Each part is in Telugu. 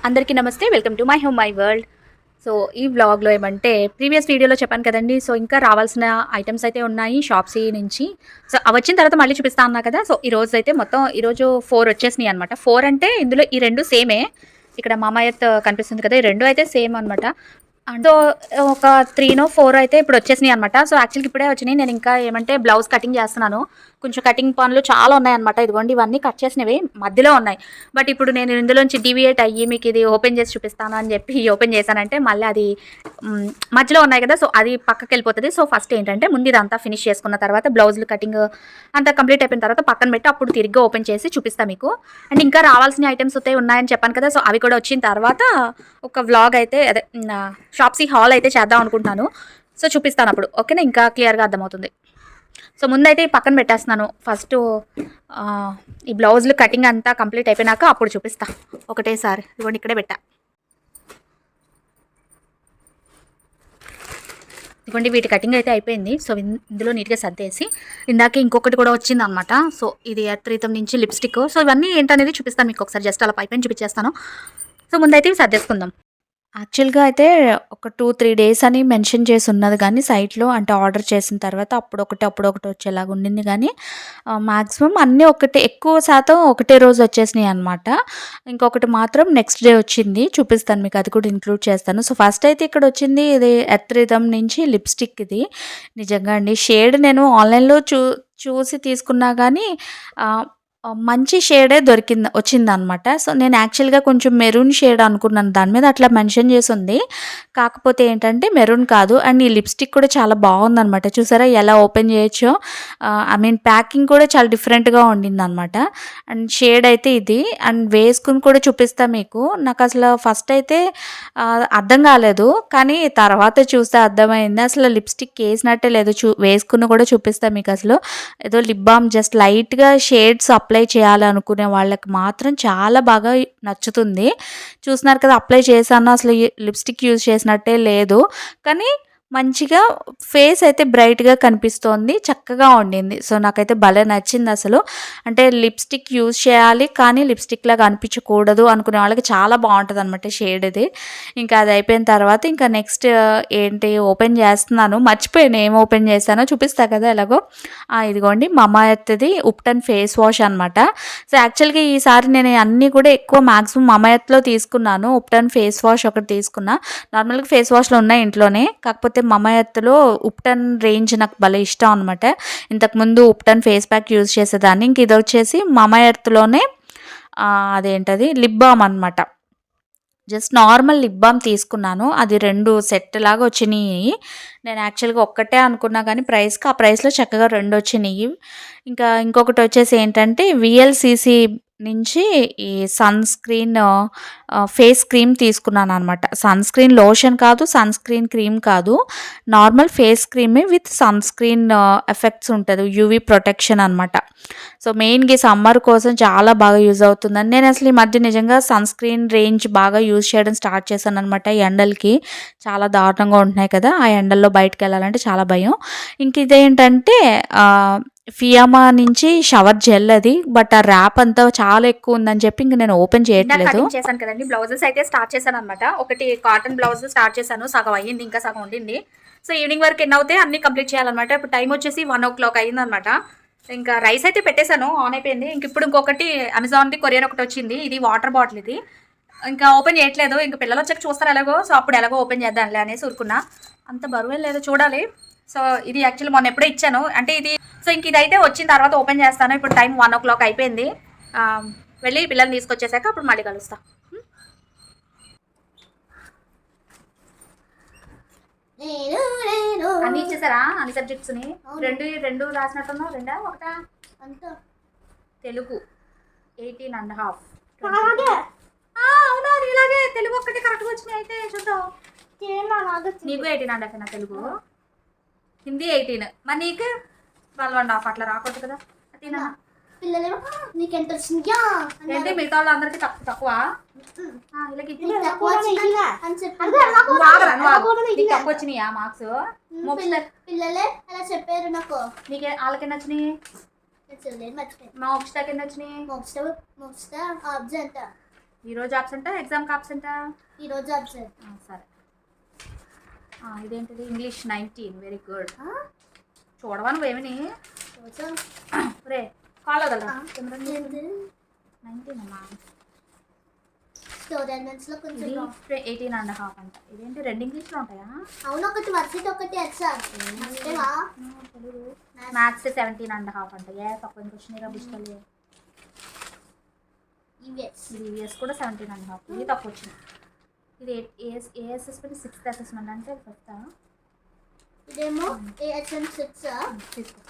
అందరికీ నమస్తే. Welcome to my home my world. So, ఈ వ్లాగ్‌లో ఏమంటే ప్రీవియస్ వీడియోలో చెప్పాను కదండీ! సో, ఇంకా రావాల్సిన ఐటెమ్స్ అయితే ఉన్నాయి షాప్సీ నుంచి. సో, అవొచ్చిన తర్వాత మళ్ళీ చూపిస్తా అన్నా కదా! సో, ఈరోజైతే మొత్తం ఈరోజు 4 వచ్చేసినాయి అనమాట. 4 అంటే ఇందులో ఈ 2 సేమే. ఇక్కడ మామాయత్ కనిపిస్తుంది కదా! ఈ 2 అయితే సేమ్ అనమాట. సో, ఒక 3నో, 4 అయితే ఇప్పుడు వచ్చేసినాయి అనమాట. సో, యాక్చువల్‌గా ఇప్పుడే వచ్చినాయి. నేను ఇంకా ఏమంటే బ్లౌజ్ కటింగ్ చేస్తున్నాను. కొంచెం కటింగ్ పనులు చాలా ఉన్నాయన్నమాట. ఇదిగోండి ఇవన్నీ కట్ చేసినవి మధ్యలో ఉన్నాయి. బట్ ఇప్పుడు నేను ఇందులోంచి డీవియేట్ అయ్యి మీకు ఇది ఓపెన్ చేసి చూపిస్తాను అని చెప్పి ఓపెన్ చేశానంటే మళ్ళీ అది హ్మ్, మధ్యలో ఉన్నాయి కదా! సో, అది పక్కకెళ్ళిపోతది. సో, ఫస్ట్ ఏంటంటే ముందు ఇదంతా ఫినిష్ చేసుకున్న తర్వాత బ్లౌజులు కటింగ్ అంతా కంప్లీట్ అయిపోయిన తర్వాత పక్కన పెట్టి అప్పుడు తిరిగ్గా ఓపెన్ చేసి చూపిస్తా మీకు. అండ్ ఇంకా రావాల్సిన ఐటెమ్స్ అయితే ఉన్నాయని చెప్పాను కదా! సో, అవి కూడా వచ్చిన తర్వాత ఒక వ్లాగ్ అయితే అదే షాప్సీ హాల్ అయితే చేద్దాం అనుకుంటున్నాను. సో, చూపిస్తాను అప్పుడు. ఓకేనా? ఇంకా క్లియర్‌గా అర్థమవుతుంది. సో, ముందైతే ఈ పక్కన పెట్టేస్తున్నాను. ఫస్టు ఈ బ్లౌజులు కటింగ్ అంతా కంప్లీట్ అయిపోయినాక అప్పుడు చూపిస్తా ఒకటేసారి. ఇదిగోండి ఇక్కడే పెట్టా. ఇదిగోండి వీటి కటింగ్ అయితే అయిపోయింది. సో, ఇందులో నీట్‌గా సర్దేసి ఇందాకే ఇంకొకటి కూడా వచ్చిందనమాట. సో, ఇది అత్రీతం నుంచి లిప్‌స్టిక్. సో, ఇవన్నీ ఏంటనేది చూపిస్తాను మీకు ఒకసారి జస్ట్ అలా పైపైన చూపించేస్తాను. సో, ముందైతే ఇవి సర్దేసుకుందాం. యాక్చువల్‌గా అయితే ఒక 2, 3 డేస్ అని మెన్షన్ చేసి ఉన్నది గానీ సైట్‌లో అంటే ఆర్డర్ చేసిన తర్వాత అప్పుడొకటి వచ్చేలాగా ఉండింది గానీ మాక్సిమం అన్నీ ఒకటే ఎక్కువ శాతం ఒకటే రోజు వచ్చేసినాయి అనమాట. ఇంకొకటి మాత్రం నెక్స్ట్ డే వచ్చింది. చూపిస్తాను మీకు అది కూడా ఇంక్లూడ్ చేస్తాను. సో, ఫస్ట్ అయితే ఇక్కడ వచ్చింది ఇది ఎర్త్ రిథమ్ నుంచి లిప్‌స్టిక్ ఇది. నిజంగా అండి షేడ్ నేను ఆన్‌లైన్‌లో చూసి తీసుకున్నా గానీ ఆహ్, మంచి షేడే వచ్చిందనమాట. సో, నేను యాక్చువల్‌గా కొంచెం మెరూన్ షేడ్ అనుకున్నాను. దాని మీద అట్లా మెన్షన్ చేసుంది. కాకపోతే ఏంటంటే మెరూన్ కాదు. అండ్ ఈ లిప్‌స్టిక్ కూడా చాలా బాగుందనమాట. చూసారా ఎలా ఓపెన్ చేయొచ్చో. ఐ మీన్ ప్యాకింగ్ కూడా చాలా డిఫరెంట్‌గా ఉండిందనమాట. అండ్ షేడ్ అయితే ఇది. అండ్ వేసుకొని కూడా చూపిస్తా మీకు. నాకసలు ఫస్ట్ అయితే అర్థం కాలేదు. కానీ తర్వాత చూస్తే అర్థమైంది. అసలు లిప్‌స్టిక్ ఏసినట్టే లేదు. వేసుకుని కూడా చూపిస్తా మీకసలు. ఏదో లిప్ బామ్ జస్ట్ లైట్‌గా షేడ్స్ అప్లై చేయాలనుకునే వాళ్ళకి మాత్రం చాలా బాగా నచ్చుతుంది. చూస్తున్నారు కదా! అప్లై చేశాను. అసలు ఈ లిప్‌స్టిక్ యూజ్ చేసినట్టే లేదు. కానీ మంచిగా ఫేస్ అయితే బ్రైట్‌గా కనిపిస్తోంది. చక్కగా ఉండింది. సో, నాకైతే భలే నచ్చిందసలు. అంటే లిప్‌స్టిక్ యూజ్ చేయాలి. కానీ లిప్‌స్టిక్‌లాగా అనిపించకూడదు అనుకునే వాళ్ళకి చాలా బావుంటదనమాట షేడ్ ఇది. ఇంకా అది అయిపోయిన తర్వాత ఇంకా నెక్స్ట్ ఏంటి ఓపెన్ చేస్తున్నాను. మర్చిపోయాను ఏం ఓపెన్ చేశానో చూపిస్తా కదా ఎలాగో. ఇదిగోండి మమాయత్‌ది ఉప్టన్ ఫేస్ వాష్ అనమాట. సో, యాక్చువల్‌గా ఈసారి నేను అన్నీ కూడా ఎక్కువ మాక్సిమం మమాయత్‌లో తీసుకున్నాను. ఉప్టన్ ఫేస్ వాష్ ఒకటి తీసుకున్నా. నార్మల్‌గా ఫేస్ వాష్‌లు ఉన్నాయి ఇంట్లోనే. కాకపోతే మమాయత్‌లో ఉప్టన్ రేంజ్ నాకు భలే ఇష్టం అనమాట. ఇంతకుముందు ఉప్టన్ ఫేస్ ప్యాక్ యూజ్ చేసేదాన్ని. ఇంక ఇదొచ్చేసి మమాయత్‌లోనే అదేంటది లిప్ బామ్ అనమాట. జస్ట్ నార్మల్ లిప్ బామ్ తీసుకున్నాను. అది 2 సెట్ లాగా వచ్చినియి. నేను యాక్చువల్‌గా ఒక్కటే అనుకున్నా గానీ ఆ ప్రైస్‌లో చక్కగా 2 వచ్చినియి. ఇంకా ఇంకొకటొచ్చేసి ఏంటంటే వీఎల్‌సీసీ నుంచి ఈ సన్ స్క్రీన్ ఫేస్ క్రీమ్ తీసుకున్నాననమాట. సన్ స్క్రీన్ లోషన్ కాదు, సన్ స్క్రీన్ క్రీమ్ కాదు. నార్మల్ ఫేస్ క్రీమే విత్ సన్ స్క్రీన్ ఎఫెక్ట్స్ ఉంటది. యూవీ ప్రొటెక్షన్ అనమాట. సో, మెయిన్‌గా ఈ సమ్మర్ కోసం చాలా బాగా యూజ్ అవుతుందని నేను అసలు ఈ మధ్య నిజంగా సన్ స్క్రీన్ రేంజ్ బాగా యూజ్ చేయడం స్టార్ట్ చేశాననమాట. ఎండలకి చాలా దారుణంగా ఉంటున్నాయి కదా! ఆ ఎండల్లో బయటికెళ్ళాలంటే చాలా భయం. ఇంక ఇదేంటంటే ఫియామా నుంచి షవర్ జెల్ అది. బట్ ఆ ర్యాప్ అంతా చాలా ఎక్కువ ఉందని చెప్పి ఇంక నేను ఓపెన్ చేయట్లేదు. కటింగ్ చేశాను కదండీ బ్లౌజెస్ అయితే స్టార్ట్ చేశాననమాట. ఒకటి కాటన్ బ్లౌజ్ స్టార్ట్ చేశాను. సగం అయ్యింది. ఇంకా సగం ఉండింది. సో, ఈవినింగ్ వరకు ఎన్ని అవుతాయి అన్నీ కంప్లీట్ చేయాలన్నమాట. ఇప్పుడు టైం వచ్చేసి 1:00 అయిందనమాట. ఇంకా రైస్ అయితే పెట్టేశాను. ఆన్ అయిపోయింది. ఇప్పుడు ఇంకొకటి అమెజాన్‌ది కొరియర్ ఒకటి వచ్చింది. ఇది వాటర్ బాటిల్ ఇది. ఇంకా ఓపెన్ చేయట్లేదు. ఇంక పిల్లలు వచ్చాక చూస్తారు ఎలాగో. సో, అప్పుడు ఎలాగో ఓపెన్ చేద్దాంలే అనేసి ఊరుకున్నా. అంత బరువేం లేదో చూడాలి. సో, ఇది యాక్చువల్లీ మొన్న ఎప్పుడో ఇచ్చాను. అంటే ఇది సో, ఇంక ఇదైతే వచ్చిన తర్వాత ఓపెన్ చేస్తాను. ఇప్పుడు టైం 1:00 అయిపోయింది. వెళ్ళి పిల్లల్ని తీసుకొచ్చేసాక అప్పుడు మళ్ళీ కలుస్తా. అన్ని ఇచ్చేసారా అన్ని సబ్జెక్ట్స్ని? రెండు రాసినట్టున్నావు. రెండా ఒకటా? తెలుగు 18.5. అవునా ఇలాగే తెలుగు ఒక్కటి కరెక్ట్గా వచ్చినాయి. అయితే చూద్దాం. నీకు 18.5 తెలుగు, హిందీ 18. మరి నీకు 12.5 అట్లా రాకూడదు కదా. అదేనా నీకెంత వచ్చిందా? ఏంటి మిగతా వాళ్ళందరికీ తక్కువ తక్కువ వచ్చినాయా మార్క్స్? పిల్లలే అలా చెప్పారు నాకు. నీకే వాళ్ళకి ఎన్ని వచ్చినాయి? మోక్షకి ఎన్ని వచ్చినాయి? మోక్ష ఆబ్జెంట్ ఈరోజు ఆబ్సెంటా ఎగ్జామ్కి ఆబ్సెంటా? ఈరోజు ఆబ్సెంట్. సరే. ఇదేంటిది? ఇంగ్లీష్ 19. Very good. చూడవా నువ్వేమిని? రే కాల్ వదలరా. 19 అమ్మా. స్టోరెంట్స్లో కొంచెం 18.5 అంట. ఇదేంటి 2 ఇంగ్లీష్లో ఉంటాయా? అవును, ఒకటి వర్సిటీ ఒకటి ఎగ్జామ్. మ్యాథ్స్ 17.5 అంట. తక్కువ క్వశ్చన్ రా బుష్కలే. ఈవీఎస్ కూడా 17.5. ఇది తక్కువ వచ్చింది. ఇది ఏ అసెస్మెంట్? 6th అసెస్మెంట్ అంటే 5th. ఇదేమో ఏఎస్ఎం 6.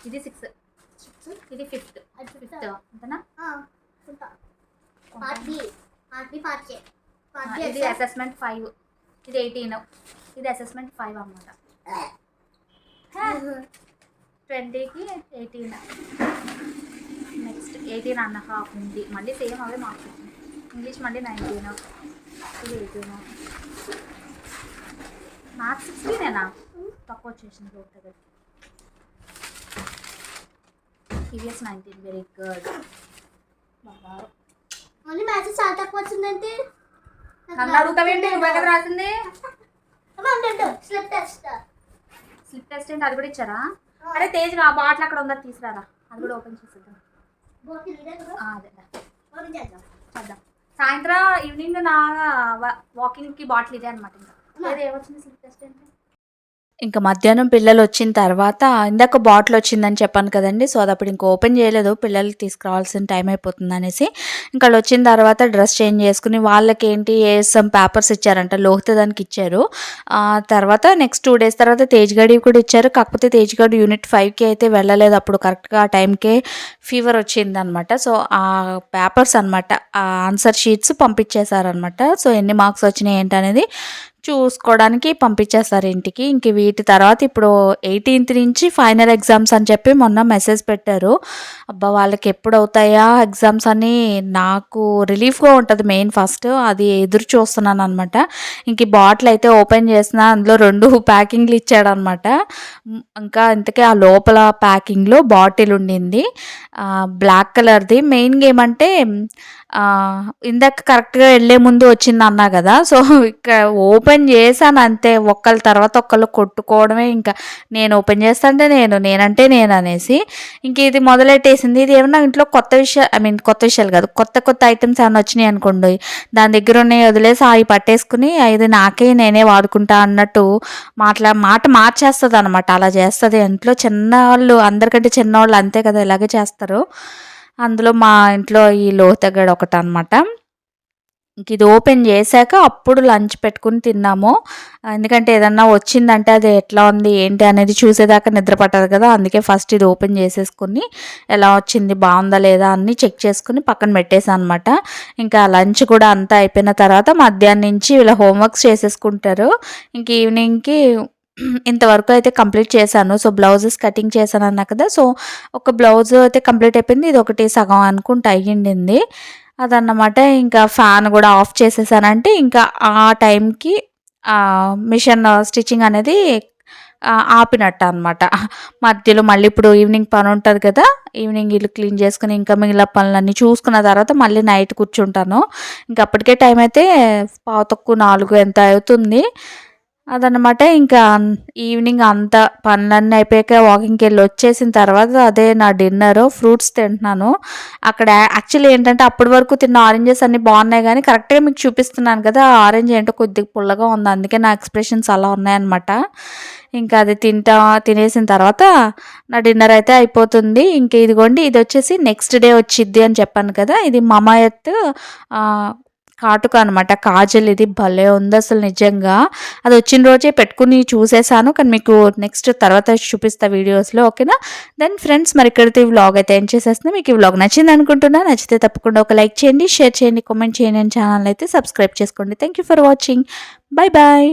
ఇది 6. ఇది 5th. అంతేనా? ఇది అసెస్మెంట్ 5. ఇది 18. ఇది అసెస్మెంట్ 5 అన్నమాట. 20కి 18. నెక్స్ట్ 18.5 ఉంది. మళ్ళీ సేమ్ అవే మార్క్స్. ఇంగ్లీష్ మళ్ళీ 19. ఇది 18. మ్యాథ్స్ 16 తక్కువ వచ్చేసింది రోడ్ దగ్గరికి. ఈవీఎస్ 19. Very good. బంగారు. మళ్ళీ మ్యాథ్స్ చాలా తక్కువ వచ్చిందంటే నన్ను అడుగుతావేంటి? నువ్వు ఎక్కడ రాసింది? Slip test. స్లిప్ టెస్ట్ ఏంటి? అది కూడా ఇచ్చారా? అరే తేజ్ ఆ బాటిల్ అక్కడ ఉందా, తీసుకురారా. అది కూడా ఓపెన్ చేసేద్దాం. అదే చేద్దాం. సాయంత్రం ఈవినింగ్ నా వాకింగ్కి బాటిల్ ఇదే అనమాట. ఇంకా ఏమొచ్చింది స్లిప్ టెస్ట్ ఏంటి? ఇంకా మధ్యాహ్నం పిల్లలు వచ్చిన తర్వాత ఇందాక బాటిల్ వచ్చిందని చెప్పాను కదండి. సో అది అప్పుడు ఇంకా ఓపెన్ చేయలేదు, పిల్లలకి తీసుకురావాల్సిన టైం అయిపోతుంది అనేసి. ఇంకా వాళ్ళు వచ్చిన తర్వాత డ్రెస్ చేంజ్ చేసుకుని వాళ్ళకి ఏంటి ఏఎస్ఎం పేపర్స్ ఇచ్చారంట. లోహిత దానికి ఇచ్చారు. తర్వాత నెక్స్ట్ 2 days తర్వాత తేజ్గడి కూడా ఇచ్చారు. కాకపోతే తేజ్గడి యూనిట్ 5కి అయితే వెళ్ళలేదు. అప్పుడు కరెక్ట్గా ఆ టైంకే ఫీవర్ వచ్చిందనమాట. సో ఆ పేపర్స్ అనమాట, ఆ ఆన్సర్ షీట్స్ పంపించేశారనమాట. సో ఎన్ని మార్క్స్ వచ్చినాయి ఏంటనేది చూసుకోవడానికి పంపించేస్తారు ఇంటికి. ఇంక వీటి తర్వాత ఇప్పుడు 18th నుంచి ఫైనల్ ఎగ్జామ్స్ అని చెప్పి మొన్న మెసేజ్ పెట్టారు. అబ్బా వాళ్ళకి ఎప్పుడు అవుతాయా ఎగ్జామ్స్ అని నాకు రిలీఫ్గా ఉంటుంది మెయిన్. ఫస్ట్ అది ఎదురు చూస్తున్నాను అనమాట. ఇంక ఈ బాటిల్ అయితే ఓపెన్ చేసిన అందులో 2 ప్యాకింగ్లు ఇచ్చాడనమాట. ఇంకా ఇంతకీ ఆ లోపల ప్యాకింగ్లో బాటిల్ ఉండింది బ్లాక్ కలర్ది. మెయిన్గా ఏమంటే ఇందాక కరెక్ట్గా వెళ్ళే ముందు వచ్చింది అన్నా కదా. సో ఇక్కడ ఓపెన్ చేశాను అంతే, ఒకళ్ళ తర్వాత ఒకళ్ళు కొట్టుకోవడమే. ఇంకా నేను ఓపెన్ చేస్తాంటే నేనంటే నేను అనేసి ఇంక ఇది మొదలెట్టేసింది. ఇది ఏమన్నా ఇంట్లో కొత్త విషయాలు కాదు, కొత్త ఐటమ్స్ ఏమైనా వచ్చినాయి అనుకోండి, దాని దగ్గర ఉన్నాయి వదిలేసి అవి పట్టేసుకుని ఇది నాకే నేనే వాడుకుంటా అన్నట్టు మాట మార్చేస్తుంది అనమాట. అలా చేస్తుంది. ఇంట్లో చిన్నవాళ్ళు అందరికంటే చిన్నవాళ్ళు అంతే కదా, ఇలాగే చేస్తారు. అందులో మా ఇంట్లో ఈ లోతగడ ఒకటి అనమాట. ఇంక ఇది ఓపెన్ చేశాక అప్పుడు లంచ్ పెట్టుకుని తిన్నాము. ఎందుకంటే ఏదన్నా వచ్చిందంటే అది ఎట్లా ఉంది ఏంటి అనేది చూసేదాకా నిద్ర పట్టదు కదా. అందుకే ఫస్ట్ ఇది ఓపెన్ చేసేసుకుని ఎలా వచ్చింది, బాగుందా లేదా అన్నీ చెక్ చేసుకుని పక్కన పెట్టేసాను అనమాట. ఇంకా లంచ్ కూడా అంతా అయిపోయిన తర్వాత మధ్యాహ్నం నుంచి ఇలా హోంవర్క్స్ చేసేసుకుంటారు. ఇంక ఈవినింగ్కి ఇంతవరకు అయితే కంప్లీట్ చేశాను. సో బ్లౌజెస్ కటింగ్ చేశాను అన్నా కదా. సో ఒక బ్లౌజ్ అయితే కంప్లీట్ అయిపోయింది. ఇది ఒకటి సగం అనుకుంటా అయ్యిండింది అదన్నమాట. ఇంకా ఫ్యాన్ కూడా ఆఫ్ చేసేసానంటే ఇంకా ఆ టైంకి మిషన్ స్టిచ్చింగ్ అనేది ఆపినట్టు అనమాట. మధ్యలో మళ్ళీ ఇప్పుడు ఈవినింగ్ పని ఉంటుంది కదా, ఈవినింగ్ ఇల్లు క్లీన్ చేసుకుని ఇంకా మిగిలిన పనులన్నీ చూసుకున్న తర్వాత మళ్ళీ నైట్ కూర్చుంటాను. ఇంకా అప్పటికే టైం అయితే 3:45 ఎంత అవుతుంది అదనమాట. ఇంకా ఈవినింగ్ అంతా పనులన్నీ అయిపోయాక వాకింగ్కి వెళ్ళి వచ్చేసిన తర్వాత అదే నా డిన్నర్. ఫ్రూట్స్ తింటున్నాను. అక్కడ యాక్చువల్లీ ఏంటంటే అప్పటి వరకు తిన్న ఆరెంజెస్ అన్నీ బాగున్నాయి కానీ కరెక్ట్గా మీకు చూపిస్తున్నాను కదా, ఆరెంజ్ ఏంటో కొద్దిగా పుల్లగా ఉంది. అందుకే నా ఎక్స్ప్రెషన్స్ అలా ఉన్నాయన్నమాట. ఇంకా అది తినేసిన తర్వాత నా డిన్నర్ అయితే అయిపోతుంది. ఇంకా ఇదిగోండి, ఇది వచ్చేసి నెక్స్ట్ డే వచ్చిద్ది అని చెప్పాను కదా. ఇది మమాయత్ కాటుక అనమాట, కాజల్. ఇది భలే ఉంది అసలు నిజంగా. అది వచ్చిన రోజే పెట్టుకుని చూసేసాను కానీ మీకు నెక్స్ట్ తర్వాత చూపిస్తా వీడియోస్లో, ఓకేనా. దెన్ ఫ్రెండ్స్ మరి ఇక్కడితో ఈ వ్లాగ్ అయితే ఎండ్ చేసేస్తున్నా. మీకు ఈ వ్లాగ్ నచ్చింది అనుకుంటున్నా. నచ్చితే తప్పకుండా ఒక లైక్ చేయండి, షేర్ చేయండి, కామెంట్ చేయండి, ఛానల్ అయితే సబ్స్క్రైబ్ చేసుకోండి. Thank you for watching. Bye bye.